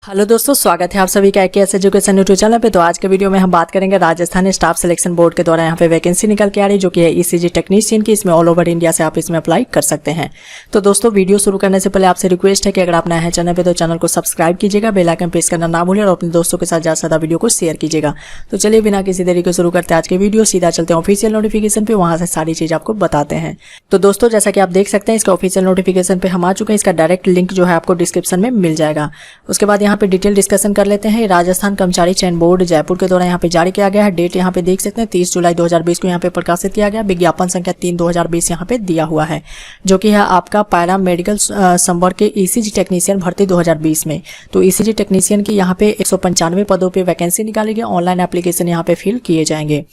Hello दोस्तों, स्वागत है आप सभी का IKS एजुकेशन यूट्यूब चैनल पे। तो आज के वीडियो में हम बात करेंगे राजस्थान स्टाफ सिलेक्शन बोर्ड के द्वारा यहाँ पे वैकेंसी निकल के आ रही है, जो कि है ECG टेक्नीशियन की। इसमें ऑल ओवर इंडिया से आप इसमें अप्लाई कर सकते हैं। तो दोस्तों, वीडियो शुरू करने से पहले आपसे रिक्वेस्ट है कि अगर आप नए हैं चैनल पे तो चैनल को सब्सक्राइब कीजिएगा, बेल आइकन प्रेस करना ना भूलिए और अपने दोस्तों के साथ ज्यादा से ज्यादा वीडियो को शेयर कीजिएगा। तो चलिए बिना किसी देरी के शुरू करते हैं आज के वीडियो। सीधा चलते हैं ऑफिशियल नोटिफिकेशन पे, वहां से सारी चीज आपको बताते हैं। तो दोस्तों, जैसा कि आप देख सकते हैं इसका ऑफिशियल नोटिफिकेशन पे हम आ चुके हैं। इसका डायरेक्ट लिंक जो है आपको डिस्क्रिप्शन में मिल जाएगा। उसके बाद यहाँ पे डिटेल डिस्कशन कर लेते हैं। राजस्थान कर्मचारी चयन बोर्ड जयपुर के द्वारा यहाँ पे जारी किया गया है। डेट यहाँ पे देख सकते हैं 30 जुलाई 2020 को यहाँ पे प्रकाशित किया गया। विज्ञापन संख्या 3/2020 यहाँ पे दिया हुआ है, जो कि है आपका पैरा मेडिकल संवर्ग के ECG टेक्नीशियन भर्ती 2020 में। तो ECG टेक्नीशियन की यहाँ पे 195 पदों पे वैकेंसी निकाली गई। ऑनलाइन एप्लीकेशन यहाँ पे फिल किए जाएंगे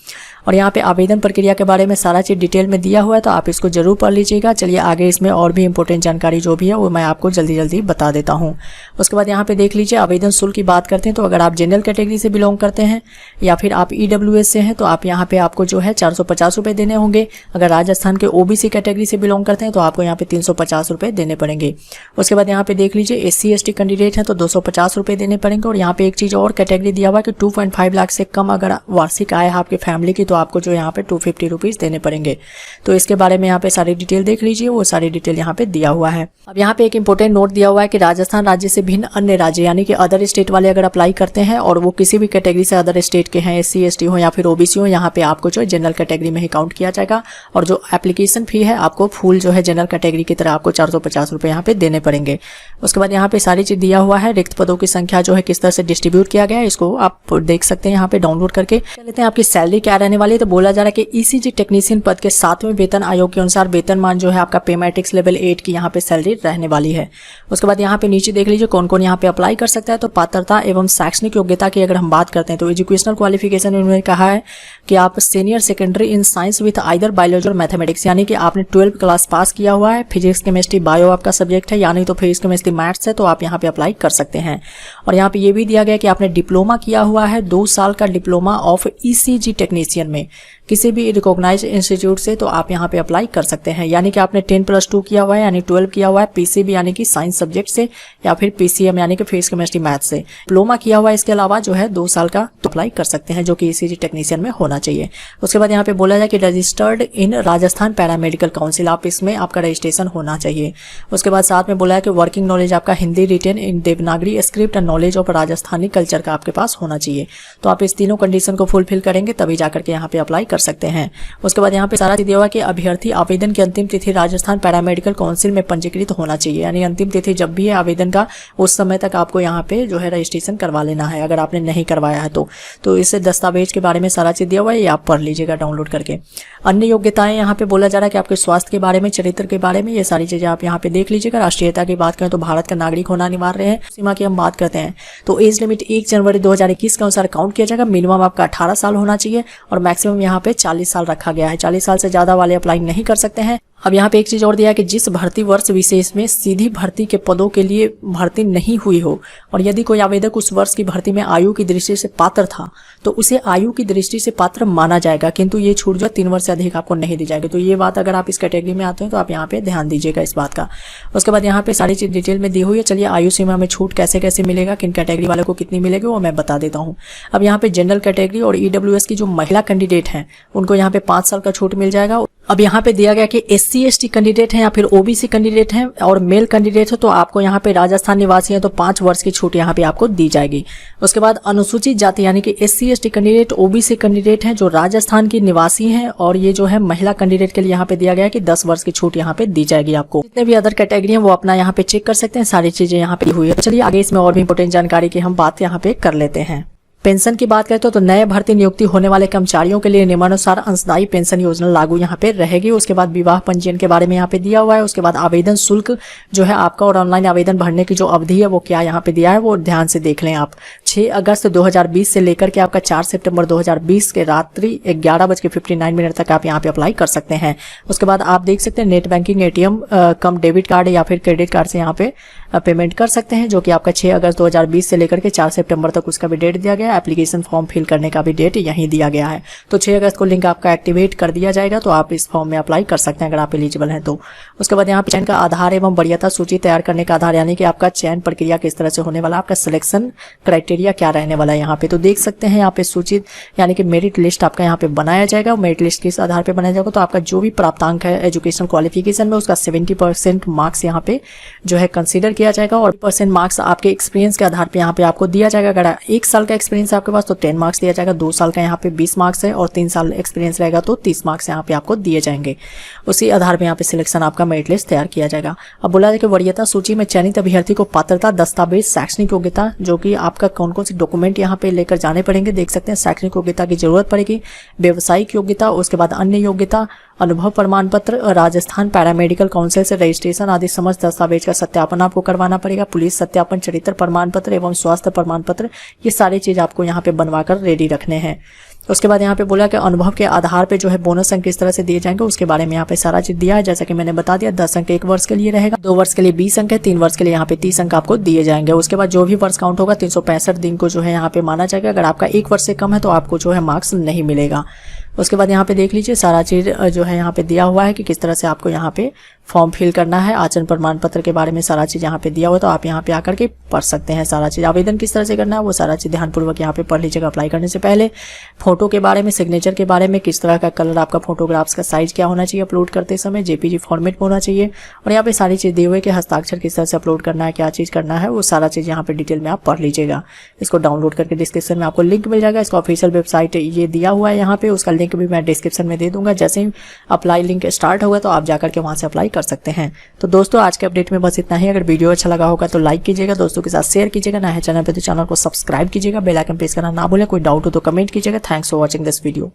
और यहाँ पे आवेदन प्रक्रिया के बारे में सारा चीज डिटेल में दिया हुआ है, तो आप इसको जरूर पढ़ लीजिएगा। चलिए आगे इसमें और भी इंपॉर्टेंट जानकारी जो भी है वो मैं आपको जल्दी जल्दी बता देता हूँ। उसके बाद यहाँ पे देख लीजिए, आवेदन शुल्क की बात करते हैं तो अगर आप जनरल कैटेगरी से बिलोंग करते हैं या फिर आप EWS से हैं तो आप यहाँ पे आपको जो है 450 रुपये देने होंगे। अगर राजस्थान के OBC कैटेगरी से बिलोंग करते हैं तो आपको यहाँ पे 350 रुपये देने पड़ेंगे। उसके बाद यहाँ पे देख लीजिए, SC ST कैंडिडेट हैं तो 250 रुपये देने पड़ेंगे। और यहाँ पे एक चीज और कैटेगरी दिया हुआ है कि 2.5 लाख से कम अगर वार्षिक आय है आपकी फैमिली की तो आपको जो यहाँ पे 250 रुपीज देने पड़ेंगे। तो इसके बारे में यहाँ पे सारी डिटेल देख लीजिए, वो सारी डिटेल यहाँ पे दिया हुआ है। अब यहाँ पे एक इंपॉर्टेंट नोट दिया हुआ है कि राजस्थान राज्य से भिन्न अन्य राज्य यानी कि अदर स्टेट वाले अगर अप्लाई करते हैं और वो किसी भी कैटेगरी से अदर स्टेट के हैं, SC ST हो या फिर OBC हो, यहाँ पे आपको जो जनरल कैटेगरी में ही काउंट किया जाएगा। और जो एप्लीकेशन फी है आपको फुल जो है जनरल कैटेगरी की तरह आपको 450 रुपये यहाँ पे देने पड़ेंगे। उसके बाद यहाँ पे सारी चीज दिया हुआ है। रिक्त पदों की संख्या जो है किस तरह से डिस्ट्रीब्यूट किया गया है इसको आप देख सकते हैं यहाँ पे डाउनलोड करके। लेते हैं आपकी सैलरी क्या रहने वाली है। तो बोला जा रहा है कि ECG टेक्नीशियन पद के 7वें वेतन आयोग के अनुसार वेतनमान जो है आपका पे मैट्रिक्स लेवल 8 की यहाँ पे सैलरी रहने वाली है। उसके बाद यहाँ पे नीचे देख लीजिए कौन कौन यहाँ पे अप्लाई कर सकता है। तो पात्रता एवं शैक्षणिक योग्यता की अगर हम बात करते हैं तो एजुकेशनल क्वालिफिकेशन उन्होंने कहा है कि आप senior secondary in science with either biology और मैथमेटिक्स यानी कि आपने 12th क्लास पास किया हुआ है, फिजिक्स केमिस्ट्री बायो आपका सब्जेक्ट है, यानी तो फिजिक्स केमिस्ट्री मैथ्स है, तो आप यहाँ पे अप्लाई कर सकते हैं। और यहाँ पे ये भी दिया गया कि आपने डिप्लोमा किया हुआ है 2 साल का डिप्लोमा ऑफ ECG टेक्नीशियन में किसी भी रिकॉग्नाइज्ड इंस्टीट्यूट से, तो आप यहाँ पे अप्लाई कर सकते हैं। यानी कि आपने 10+2 किया हुआ है यानी 12 किया हुआ है PCB यानी कि साइंस सब्जेक्ट से या फिर PCM यानी कि फिजिक्स केमिस्ट्री मैथ से डिप्लोमा किया हुआ है। इसके अलावा जो है 2 साल का तो अप्लाई कर सकते हैं, जो कि ECG टेक्नीशियन में होना चाहिए। उसके बाद यहाँ पे बोला जाए कि registered in Rajasthan paramedical council, आप इसमें आपका रजिस्ट्रेशन होना चाहिए। उसके बाद साथ में बोला है कि वर्किंग नॉलेज आपका Hindi written in Devanagari script and knowledge of Rajasthani culture का आपके पास होना चाहिए। तो आप इस तीनों कंडीशन को फुलफिल करेंगे तभी जाकर के यहाँ पे अप्लाई कर सकते हैं। उसके बाद यहाँ पे सारा दिया हुआ कि अभ्यर्थी आवेदन की अंतिम तिथि राजस्थान पैरामेडिकल काउंसिल में पंजीकृत होना चाहिए। यानी अंतिम तिथि जब भी है आवेदन का उस समय तक आपको यहाँ पे जो है रजिस्ट्रेशन करवा लेना है अगर आपने नहीं करवाया है तो इससे दस्तावेज के बारे में सारा चीज दिया हुआ है, ये आप पढ़ लीजिएगा डाउनलोड करके। अन्य योग्यताएं यहाँ पे बोला जा रहा है कि आपके स्वास्थ्य के बारे में, चरित्र के बारे में, ये सारी चीजें आप यहाँ पे देख लीजिएगा। राष्ट्रीयता की बात करें तो भारत का नागरिक होना अनिवार्य है। सीमा की हम बात करते हैं तो एज लिमिट 1 जनवरी 2021 के अनुसार काउंट किया जाएगा। मिनिमम आपका 18 साल होना चाहिए और मैक्सिमम यहाँ पे 40 साल रखा गया है। 40 साल से ज्यादा वाले अप्लाई नहीं कर सकते हैं। अब यहाँ पे एक चीज और दिया है कि जिस भर्ती वर्ष विशेष में सीधी भर्ती के पदों के लिए भर्ती नहीं हुई हो और यदि कोई आवेदक उस वर्ष की भर्ती में आयु की दृष्टि से पात्र था तो उसे आयु की दृष्टि से पात्र माना जाएगा, किंतु ये छूट जो 3 वर्ष से अधिक आपको नहीं दी जाएगी। तो ये बात अगर आप इस कैटेगरी में आते हैं तो आप यहाँ पे ध्यान दीजिएगा इस बात का। उसके बाद यहाँ पे सारी चीज डिटेल में दी हुई है। चलिए आयु सीमा में छूट कैसे कैसे मिलेगा, किन कैटेगरी वालों को कितनी मिलेगी वो मैं बता देता हूँ। अब यहाँ पे जनरल कैटेगरी और EWS की जो महिला कैंडिडेट हैं उनको यहाँ पे 5 साल का छूट मिल जाएगा। अब यहाँ पे दिया गया कि SC ST कैंडिडेट हैं या फिर OBC कैंडिडेट हैं और मेल कैंडिडेट हो तो आपको यहाँ पे राजस्थान निवासी हैं तो 5 वर्ष की छूट यहाँ पे आपको दी जाएगी। उसके बाद अनुसूचित जाति यानी कि SC ST candidate OBC candidate हैं जो राजस्थान की निवासी हैं और ये जो है महिला कैंडिडेट के लिए यहाँ पे दिया गया कि 10 वर्ष की छूट यहाँ पे दी जाएगी आपको। जितने भी अदर कैटेगरी है वो अपना यहाँ पे चेक कर सकते हैं, सारी चीजें यहाँ पे हुई है। चलिए आगे इसमें और भी इंपोर्टेंट जानकारी की हम बात यहाँ पे कर लेते हैं। पेंशन की बात करते हो तो नए भर्ती नियुक्ति होने वाले कर्मचारियों के लिए नियमानुसार अंशदायी पेंशन योजना लागू यहाँ पे रहेगी। उसके बाद विवाह पंजीयन के बारे में यहाँ पे दिया हुआ है। उसके बाद आवेदन शुल्क जो है आपका और ऑनलाइन आवेदन भरने की जो अवधि है वो क्या यहाँ पे दिया है वो ध्यान से देख लें आप। 6 अगस्त 2020 से लेकर के आपका 4 सितंबर 2020 के रात्रि 11:59 तक आप यहाँ पे अप्लाई कर सकते हैं। उसके बाद आप देख सकते हैं नेट बैंकिंग ATM कम डेबिट कार्ड या फिर क्रेडिट कार्ड से यहाँ पे पेमेंट कर सकते हैं, जो कि आपका 6 अगस्त 2020 से लेकर के 4 सितंबर तक उसका भी डेट दिया गया। हैं। एप्लीकेशन फॉर्म फिल करने का भी डेट यहीं दिया गया है। तो 6 अगस्त को लिंक आपका एक्टिवेट कर दिया जाएगा, तो आप इस फॉर्म में अप्लाई कर सकते हैं अगर आप एलिजिबल हैं तो। उसके बाद यहाँ पे चयन का आधार एवं वरीयता सूची तैयार करने का आधार, यानी कि आपका चयन प्रक्रिया किस तरह से होने वाला, आपका सिलेक्शन क्राइटेरिया क्या रहने वाला है यहाँ पे। तो देख सकते हैं यहाँ पे सूची यानी कि मेरिट लिस्ट आपका यहाँ पे बनाया जाएगा। मेरिट लिस्ट किस आधार पे बनाया जाएगा, तो आपका जो भी प्राप्तांक है एजुकेशन क्वालिफिकेशन में उसका 70% मार्क्स यहाँ पे जो है कंसीडर किया जाएगा और % मार्क्स आपके एक्सपीरियंस के आधार पे यहाँ पे आपको दिया जाएगा। अगर 1 साल का एक्सपीरियंस है आपके पास तो 10 मार्क्स दिया जाएगा, 2 साल का यहाँ पे 20 मार्क्स है और 3 साल एक्सपीरियंस रहेगा तो 30 मार्क्स यहाँ पे आपको दिए जाएंगे। उसी आधार पे यहाँ पे सिलेक्शन आपका मेरिट लिस्ट तैयार किया जाएगा। अब बोला जाए कि वरीयता सूची में चयनित अभ्यर्थी को पात्रता दस्तावेज, शैक्षणिक योग्यता, जो कि आपका कौन कौन से डॉक्यूमेंट यहाँ पे लेकर जाने पड़ेंगे, देख सकते हैं। शैक्षणिक योग्यता की जरूरत पड़ेगी, व्यावसायिक योग्यता, उसके बाद अन्य योग्यता, अनुभव प्रमाण पत्र, राजस्थान पैरामेडिकल काउंसिल से रजिस्ट्रेशन आदि समस्त दस्तावेज का सत्यापन आपको करवाना पड़ेगा। पुलिस सत्यापन, चरित्र प्रमाण पत्र एवं स्वास्थ्य प्रमाण पत्र, ये सारी चीज आपको यहाँ पे बनवाकर रेडी रखने हैं। उसके बाद यहाँ पे बोला कि अनुभव के आधार पे जो है बोनस अंक किस तरह से दिए जाएंगे उसके बारे में यहाँ पे सारा चीज दिया है। जैसा कि मैंने बता दिया 10 अंक 1 वर्ष के लिए रहेगा, 2 वर्ष के लिए 20 अंक है, 3 वर्ष के लिए यहाँ पे 30 अंक आपको दिए जाएंगे। उसके बाद जो भी वर्ष काउंट होगा 365 दिन को जो है यहाँ पे माना जाएगा। अगर आपका 1 वर्ष से कम है तो आपको जो है मार्क्स नहीं मिलेगा। उसके बाद यहाँ पे देख लीजिए सारा चीज जो है यहाँ पे दिया हुआ है कि किस तरह से आपको यहाँ पे फॉर्म फिल करना है। आचरण प्रमाण पत्र के बारे में सारा चीज यहाँ पे दिया हुआ है, तो आप यहाँ पे आकर के पढ़ सकते हैं सारा चीज। आवेदन किस तरह से करना है वो सारा चीज ध्यानपूर्वक यहाँ पे पढ़ लीजिएगा अप्लाई करने से पहले। फोटो के बारे में, सिग्नेचर के बारे में, किस तरह का कलर आपका फोटोग्राफ्स का साइज क्या होना चाहिए अपलोड करते समय, जेपीजी फॉर्मेट में होना चाहिए। और यहाँ पे सारी चीज दिए हुए कि हस्ताक्षर किस तरह से अपलोड करना है, क्या चीज करना है, वो सारा चीज यहाँ पे डिटेल में आप पढ़ लीजिएगा। इसको डाउनलोड करके डिस्क्रिप्शन में आपको लिंक मिल जाएगा। इसका ऑफिशियल वेबसाइट ये दिया हुआ है यहाँ पे, उसका लिंक भी मैं डिस्क्रिप्शन में दे दूंगा। जैसे ही अप्लाई लिंक स्टार्ट होगा तो आप जाकर के वहां से अप्लाई कर सकते हैं। तो दोस्तों आज के अपडेट में बस इतना ही। अगर वीडियो अच्छा लगा होगा तो लाइक कीजिएगा, दोस्तों के साथ शेयर कीजिएगा, नया है चैनल पे तो चैनल को सब्सक्राइब कीजिएगा, बेल आइकन प्रेस करना ना भूलें। कोई डाउट हो तो कमेंट कीजिएगा। Thanks for watching this video.